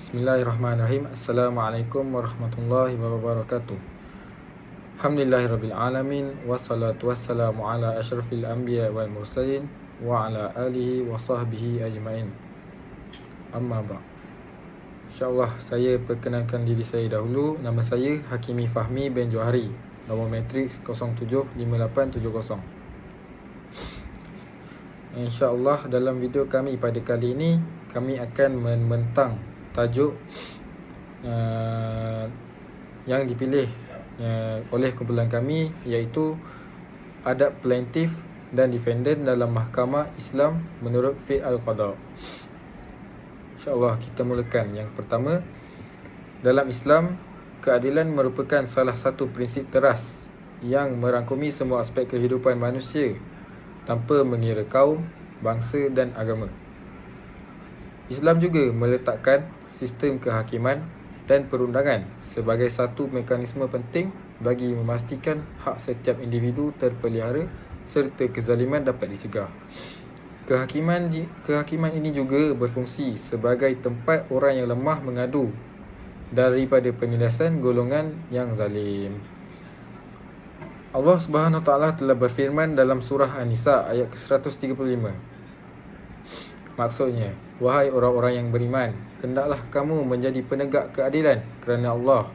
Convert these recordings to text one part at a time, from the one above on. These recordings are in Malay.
Bismillahirrahmanirrahim. Assalamualaikum warahmatullahi wabarakatuh. Alhamdulillahirabbil alamin wassalatu wassalamu ala asyrafil anbiya wal mursalin wa ala alihi wa sahbihi ajmain. Amma ba'. InsyaAllah saya perkenalkan diri saya dahulu. Nama saya Hakimi Fahmi bin Johari. Nombor matriks 075870. InsyaAllah dalam video kami pada kali ini kami akan membentang tajuk yang dipilih oleh kumpulan kami, iaitu adab plaintiff dan defendant dalam mahkamah Islam menurut fiqh al-qada. InsyaAllah kita mulakan. Yang pertama, dalam Islam, keadilan merupakan salah satu prinsip teras yang merangkumi semua aspek kehidupan manusia tanpa mengira kaum, bangsa dan agama. Islam juga meletakkan sistem kehakiman dan perundangan sebagai satu mekanisme penting bagi memastikan hak setiap individu terpelihara serta kezaliman dapat dicegah. Kehakiman ini juga berfungsi sebagai tempat orang yang lemah mengadu daripada penindasan golongan yang zalim. Allah Subhanahu Wa Taala telah berfirman dalam surah An-Nisa ayat ke-135. Maksudnya, wahai orang-orang yang beriman, hendaklah kamu menjadi penegak keadilan kerana Allah,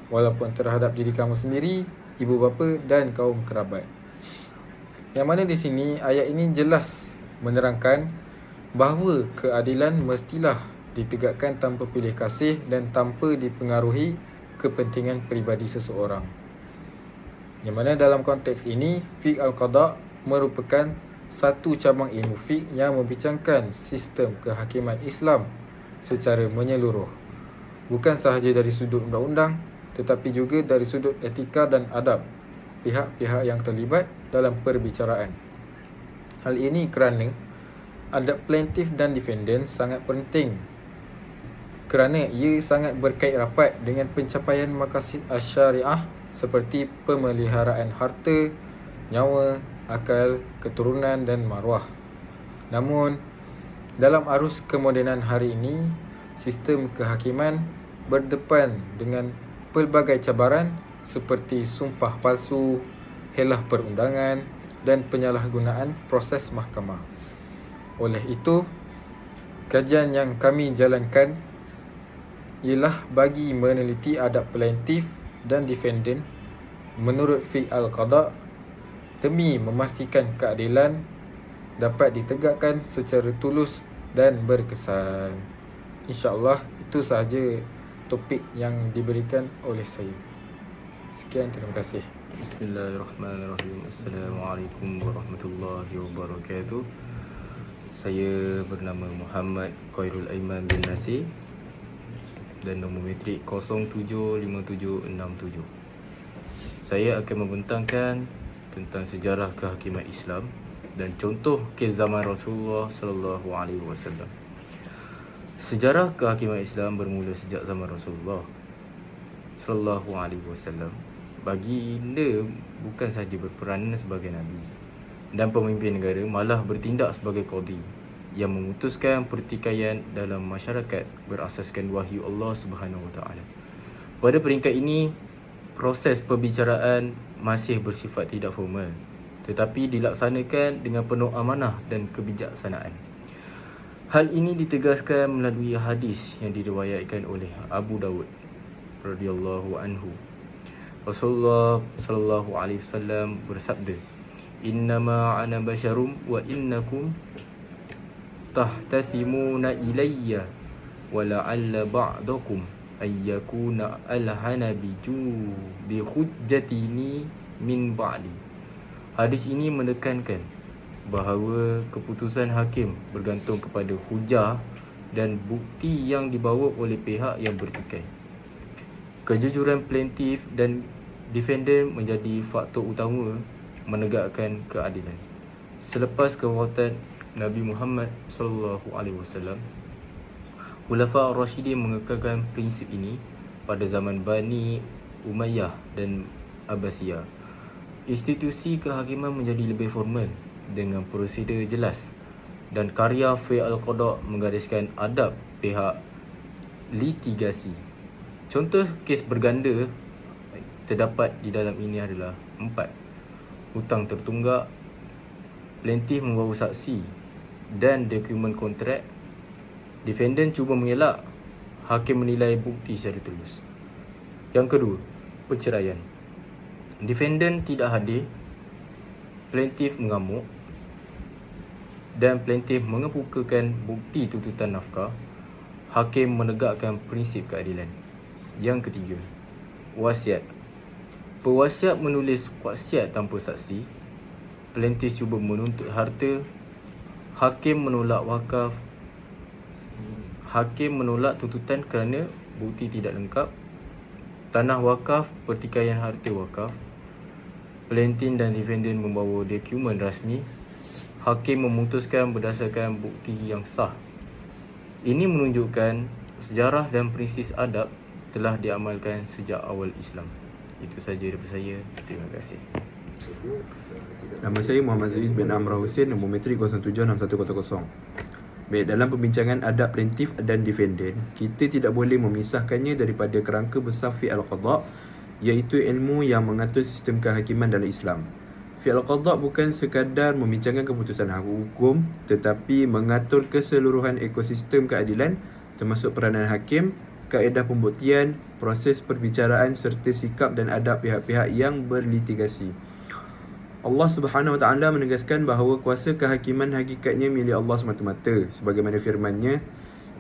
walaupun terhadap diri kamu sendiri, ibu bapa dan kaum kerabat. Yang mana di sini ayat ini jelas menerangkan bahawa keadilan mestilah ditegakkan tanpa pilih kasih dan tanpa dipengaruhi kepentingan peribadi seseorang. Yang mana dalam konteks ini, fiqh al-qada merupakan satu cabang ilmu fiqh yang membincangkan sistem kehakiman Islam secara menyeluruh, bukan sahaja dari sudut undang-undang tetapi juga dari sudut etika dan adab pihak-pihak yang terlibat dalam perbicaraan. Hal ini kerana adab plaintiff dan defendant sangat penting kerana ia sangat berkait rapat dengan pencapaian maqasid syariah seperti pemeliharaan harta, nyawa, akal, keturunan dan maruah. Namun, dalam arus kemodenan hari ini, sistem kehakiman berdepan dengan pelbagai cabaran seperti sumpah palsu, helah perundangan dan penyalahgunaan proses mahkamah. Oleh itu, kajian yang kami jalankan ialah bagi meneliti adab plaintiff dan defendant menurut fiqh al-qada demi memastikan keadilan dapat ditegakkan secara tulus dan berkesan. InsyaAllah itu sahaja topik yang diberikan oleh saya. Sekian, terima kasih. Bismillahirrahmanirrahim. Assalamualaikum warahmatullahi wabarakatuh. Saya bernama Muhammad Khairul Aiman bin Nasir dan nombor matrik 075767. Saya akan membentangkan tentang sejarah kehakiman Islam dan contoh kes zaman Rasulullah sallallahu alaihi wasallam. Sejarah kehakiman Islam bermula sejak zaman Rasulullah sallallahu alaihi wasallam. Baginda bukan sahaja berperanan sebagai nabi dan pemimpin negara, malah bertindak sebagai qadi yang memutuskan pertikaian dalam masyarakat berasaskan wahyu Allah Subhanahu Wa Taala. Pada peringkat ini, proses perbicaraan masih bersifat tidak formal tetapi dilaksanakan dengan penuh amanah dan kebijaksanaan. Hal ini ditegaskan melalui hadis yang diriwayatkan oleh Abu Dawud radhiyallahu anhu. Rasulullah sallallahu alaihi wasallam bersabda, "Innama ana basyarum wa innakum tahtasimuna ilayya wa la'alla ba'dakum ayyakuna alhana bi hujjatini min ba'di." Hadis ini menekankan bahawa keputusan hakim bergantung kepada hujah dan bukti yang dibawa oleh pihak yang bertikai. Kejujuran plaintiff dan defendant menjadi faktor utama menegakkan keadilan. Selepas kewafatan Nabi Muhammad sallallahu alaihi wasallam, Khulafa Ar-Rasyidin mengekalkan prinsip ini pada zaman Bani Umayyah dan Abbasiyah. Institusi kehakiman menjadi lebih formal dengan prosedur jelas dan karya fiqh al-qada menggariskan adab pihak litigasi. Contoh kes berganda terdapat di dalam ini adalah 4. Hutang tertunggak, plaintiff membawa saksi dan dokumen kontrak, defendant cuba mengelak, hakim menilai bukti secara tulus. Yang kedua, perceraian. Defendant tidak hadir, plaintiff mengamuk dan plaintiff mengemukakan bukti tuntutan nafkah, hakim menegakkan prinsip keadilan. Yang ketiga, wasiat. Pewasiat menulis wasiat tanpa saksi, plaintiff cuba menuntut harta, hakim menolak wakaf. Hakim menolak tuntutan kerana bukti tidak lengkap. Tanah wakaf, pertikaian harta wakaf. Plaintiff dan defendant membawa dokumen rasmi. Hakim memutuskan berdasarkan bukti yang sah. Ini menunjukkan sejarah dan prinsip adab telah diamalkan sejak awal Islam. Itu saja daripada saya. Terima kasih. Nama saya Muhammad Zuiz bin Amrah Hussein, nombor metrik 076100. Baik, dalam pembincangan adab plaintiff dan defendant, kita tidak boleh memisahkannya daripada kerangka besar fi'il qada', iaitu ilmu yang mengatur sistem kehakiman dalam Islam. Fi'il qada' bukan sekadar membincangkan keputusan hukum, tetapi mengatur keseluruhan ekosistem keadilan, termasuk peranan hakim, kaedah pembuktian, proses perbicaraan serta sikap dan adab pihak-pihak yang berlitigasi. Allah Subhanahu Wa Taala menegaskan bahawa kuasa kehakiman hakikatnya milik Allah semata-mata, sebagaimana firman-Nya,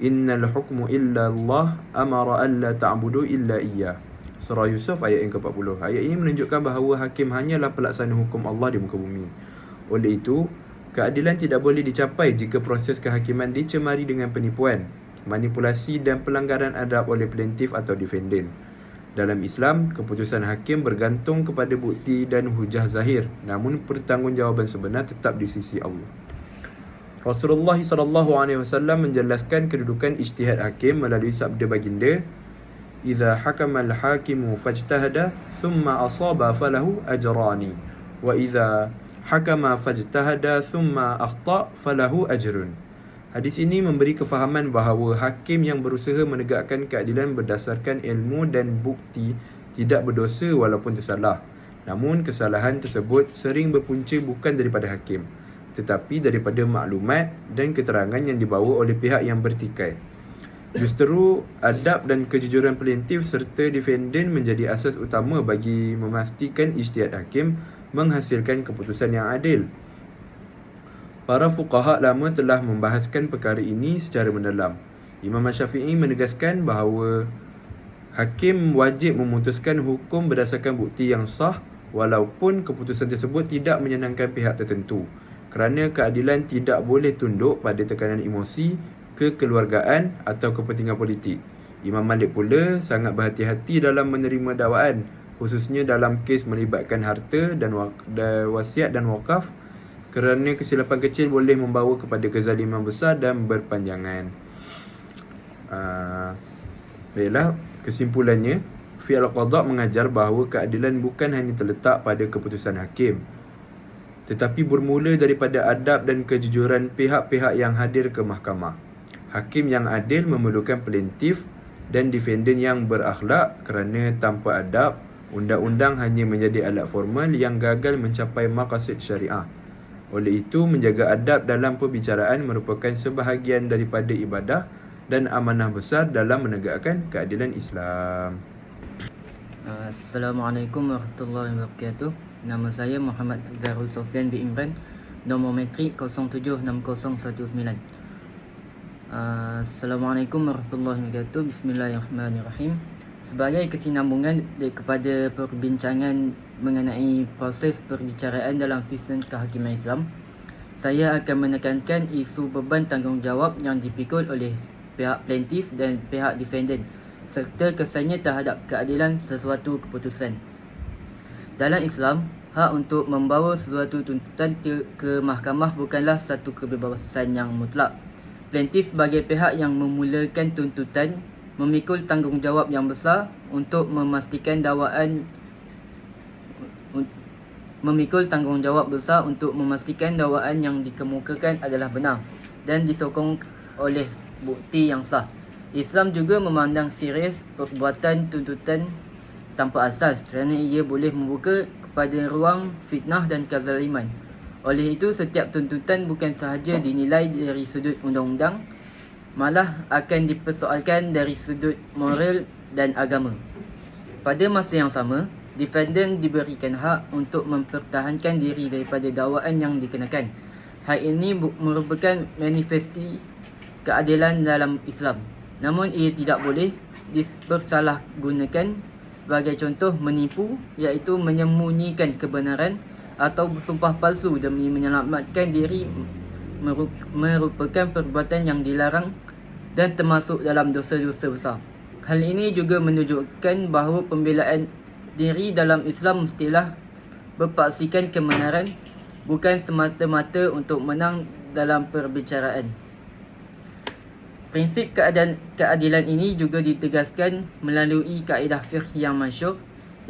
innal hukmu illa Allah amara alla ta'budu illa iyyah. Surah Yusuf ayat yang ke-40. Ayat ini menunjukkan bahawa hakim hanyalah pelaksana hukum Allah di muka bumi. Oleh itu, keadilan tidak boleh dicapai jika proses kehakiman dicemari dengan penipuan, manipulasi dan pelanggaran adab oleh plaintiff atau defendant. Dalam Islam, keputusan hakim bergantung kepada bukti dan hujah zahir, namun pertanggungjawaban sebenar tetap di sisi Allah. Rasulullah SAW menjelaskan kedudukan ijtihad hakim melalui sabda baginda, "Idza hakama al-hakimu fajtahada thumma asaba falahu ajrani, wa idza hakama fajtahada thumma akhta falahu ajrun." Hadis ini memberi kefahaman bahawa hakim yang berusaha menegakkan keadilan berdasarkan ilmu dan bukti tidak berdosa walaupun tersalah. Namun kesalahan tersebut sering berpunca bukan daripada hakim, tetapi daripada maklumat dan keterangan yang dibawa oleh pihak yang bertikai. Justeru adab dan kejujuran plaintiff serta defendant menjadi asas utama bagi memastikan ijtihad hakim menghasilkan keputusan yang adil. Para fuqaha lama telah membahaskan perkara ini secara mendalam. Imam Syafi'i menegaskan bahawa hakim wajib memutuskan hukum berdasarkan bukti yang sah walaupun keputusan tersebut tidak menyenangkan pihak tertentu, kerana keadilan tidak boleh tunduk pada tekanan emosi, kekeluargaan atau kepentingan politik. Imam Malik pula sangat berhati-hati dalam menerima dakwaan, khususnya dalam kes melibatkan harta dan wasiat dan wakaf, kerana kesilapan kecil boleh membawa kepada kezaliman besar dan berpanjangan. Baiklah, kesimpulannya, fi'il qada' mengajar bahawa keadilan bukan hanya terletak pada keputusan hakim, tetapi bermula daripada adab dan kejujuran pihak-pihak yang hadir ke mahkamah. Hakim yang adil memerlukan plaintiff dan defendant yang berakhlak, kerana tanpa adab, undang-undang hanya menjadi alat formal yang gagal mencapai maqasid syariah. Oleh itu, menjaga adab dalam perbicaraan merupakan sebahagian daripada ibadah dan amanah besar dalam menegakkan keadilan Islam. Assalamualaikum warahmatullahi wabarakatuh. Nama saya Muhammad Zarul Sofian bin Imran, nombor metrik 076019. Assalamualaikum warahmatullahi wabarakatuh. Bismillahirrahmanirrahim. Sebagai kesinambungan kepada perbincangan mengenai proses perbicaraan dalam sistem kehakiman Islam, saya akan menekankan isu beban tanggungjawab yang dipikul oleh pihak plaintiff dan pihak defendant serta kesannya terhadap keadilan sesuatu keputusan. Dalam Islam, hak untuk membawa sesuatu tuntutan ke mahkamah bukanlah satu kebebasan yang mutlak. Plaintiff sebagai pihak yang memulakan tuntutan memikul tanggungjawab yang besar untuk memastikan dakwaan yang dikemukakan adalah benar dan disokong oleh bukti yang sah. Islam juga memandang serius perbuatan tuntutan tanpa asas kerana ia boleh membuka kepada ruang fitnah dan kezaliman. Oleh itu, setiap tuntutan bukan sahaja dinilai dari sudut undang-undang, malah akan dipersoalkan dari sudut moral dan agama. Pada masa yang sama, defendant diberikan hak untuk mempertahankan diri daripada dakwaan yang dikenakan. Hak ini merupakan manifesti keadilan dalam Islam. Namun ia tidak boleh dipersalahgunakan. Sebagai contoh, menipu iaitu menyembunyikan kebenaran atau bersumpah palsu demi menyelamatkan diri merupakan perbuatan yang dilarang dan termasuk dalam dosa-dosa besar. Hal ini juga menunjukkan bahawa pembelaan diri dalam Islam mestilah berpaksikan kebenaran, bukan semata-mata untuk menang dalam perbicaraan. Prinsip keadilan ini juga ditegaskan melalui kaedah fiqh yang masyhur,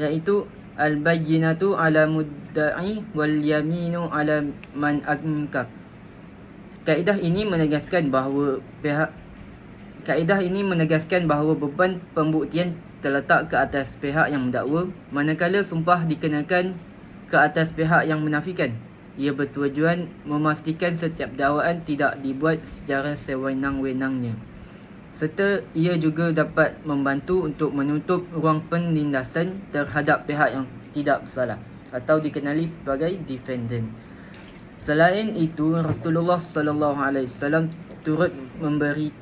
iaitu al-bayyinatu ala mudda'i wal yaminu ala man ankar. Kaedah ini menegaskan bahawa beban pembuktian terletak ke atas pihak yang mendakwa, manakala sumpah dikenakan ke atas pihak yang menafikan. Ia bertujuan memastikan setiap dakwaan tidak dibuat secara sewenang-wenangnya, serta ia juga dapat membantu untuk menutup ruang penindasan terhadap pihak yang tidak bersalah atau dikenali sebagai defendant. Selain itu, Rasulullah SAW turut memberi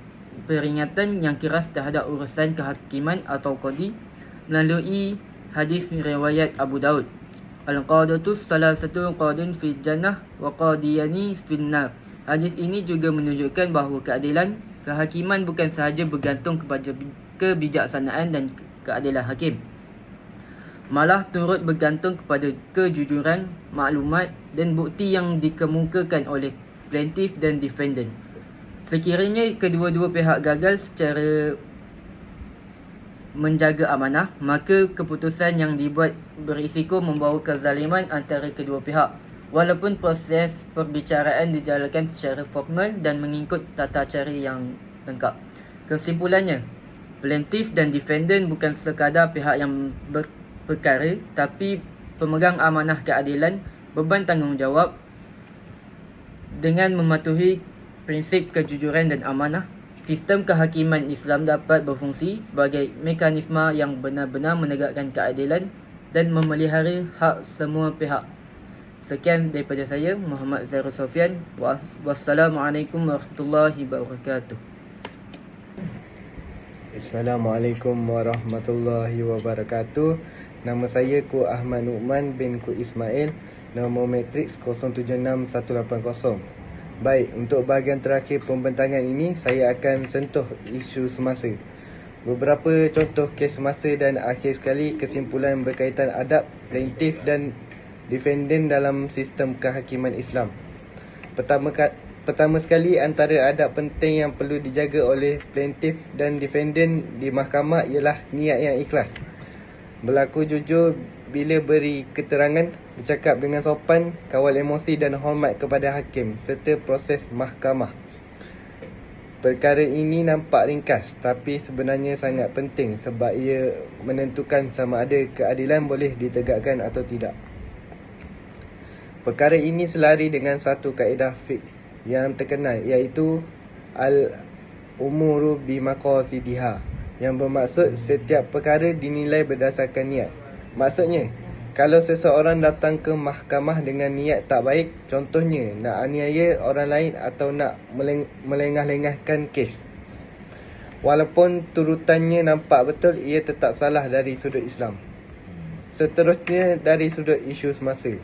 peringatan yang keras terhadap urusan kehakiman atau qadi melalui hadis riwayat Abu Daud. Al-qadatu salah satu qadin fi jannah wa qadiyani fin nar. Hadis ini juga menunjukkan bahawa keadilan kehakiman bukan sahaja bergantung kepada kebijaksanaan dan keadilan hakim, malah turut bergantung kepada kejujuran, maklumat dan bukti yang dikemukakan oleh plaintiff dan defendant. Sekiranya kedua-dua pihak gagal secara menjaga amanah, maka keputusan yang dibuat berisiko membawa kezaliman antara kedua pihak, walaupun proses perbicaraan dijalankan secara formal dan mengikut tata cara yang lengkap. Kesimpulannya, plaintiff dan defendant bukan sekadar pihak yang berperkara, tapi pemegang amanah keadilan, beban tanggungjawab. Dengan mematuhi prinsip kejujuran dan amanah, sistem kehakiman Islam dapat berfungsi sebagai mekanisme yang benar-benar menegakkan keadilan dan memelihara hak semua pihak. Sekian daripada saya, Muhammad Zairul Sofian. Wassalamualaikum warahmatullahi wabarakatuh. Assalamualaikum warahmatullahi wabarakatuh. Nama saya Ku Ahmad Nu'man bin Ku Ismail, nombor matriks 076180. Baik, untuk bahagian terakhir pembentangan ini, saya akan sentuh isu semasa. Beberapa contoh kes semasa dan akhir sekali kesimpulan berkaitan adab plaintiff dan defendant dalam sistem kehakiman Islam. Pertama sekali, antara adab penting yang perlu dijaga oleh plaintiff dan defendant di mahkamah ialah niat yang ikhlas. Berlaku jujur bila beri keterangan, bercakap dengan sopan, kawal emosi dan hormat kepada hakim serta proses mahkamah. Perkara ini nampak ringkas, tapi sebenarnya sangat penting sebab ia menentukan sama ada keadilan boleh ditegakkan atau tidak. Perkara ini selari dengan satu kaedah fiqh yang terkenal, iaitu al-umuru bimaqasidiha, yang bermaksud setiap perkara dinilai berdasarkan niat. Maksudnya, kalau seseorang datang ke mahkamah dengan niat tak baik, contohnya nak aniaya orang lain atau nak melengah-lengahkan kes, walaupun turutannya nampak betul, ia tetap salah dari sudut Islam. Seterusnya, dari sudut isu semasa,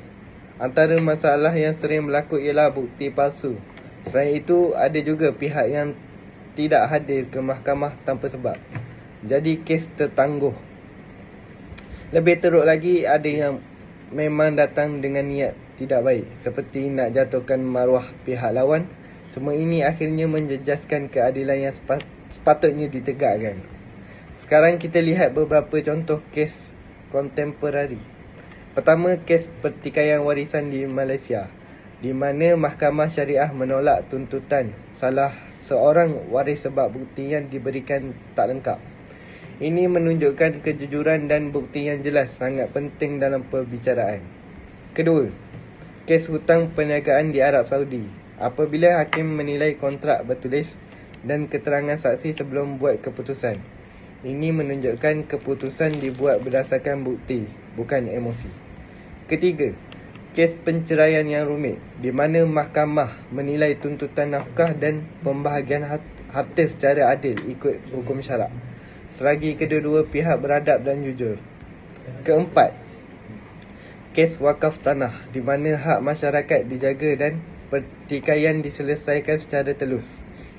antara masalah yang sering berlaku ialah bukti palsu. Selain itu, ada juga pihak yang tidak hadir ke mahkamah tanpa sebab, jadi kes tertangguh. Lebih teruk lagi, ada yang memang datang dengan niat tidak baik, seperti nak jatuhkan maruah pihak lawan. Semua ini akhirnya menjejaskan keadilan yang sepatutnya ditegakkan. Sekarang kita lihat beberapa contoh kes kontemporari. Pertama, kes pertikaian warisan di Malaysia, di mana Mahkamah Syariah menolak tuntutan salah seorang waris sebab bukti yang diberikan tak lengkap. Ini menunjukkan kejujuran dan bukti yang jelas sangat penting dalam perbicaraan. Kedua, kes hutang perniagaan di Arab Saudi. Apabila hakim menilai kontrak bertulis dan keterangan saksi sebelum buat keputusan, ini menunjukkan keputusan dibuat berdasarkan bukti, bukan emosi. Ketiga, kes penceraian yang rumit di mana mahkamah menilai tuntutan nafkah dan pembahagian harta secara adil ikut hukum syarak, selagi kedua-dua pihak beradab dan jujur. Keempat, kes wakaf tanah di mana hak masyarakat dijaga dan pertikaian diselesaikan secara telus.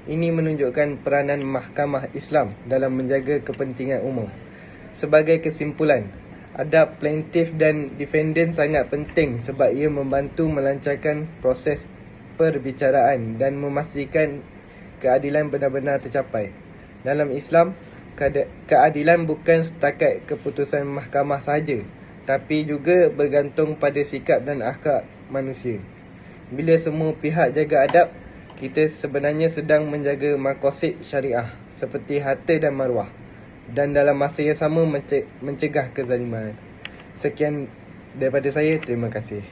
Ini menunjukkan peranan mahkamah Islam dalam menjaga kepentingan umum. Sebagai kesimpulan, adab plaintiff dan defendant sangat penting sebab ia membantu melancarkan proses perbicaraan dan memastikan keadilan benar-benar tercapai. Dalam Islam, keadilan bukan setakat keputusan mahkamah sahaja, tapi juga bergantung pada sikap dan akhlak manusia. Bila semua pihak jaga adab, kita sebenarnya sedang menjaga maqasid syariah seperti harta dan maruah, dan dalam masa yang sama mencegah kezaliman. Sekian daripada saya, terima kasih.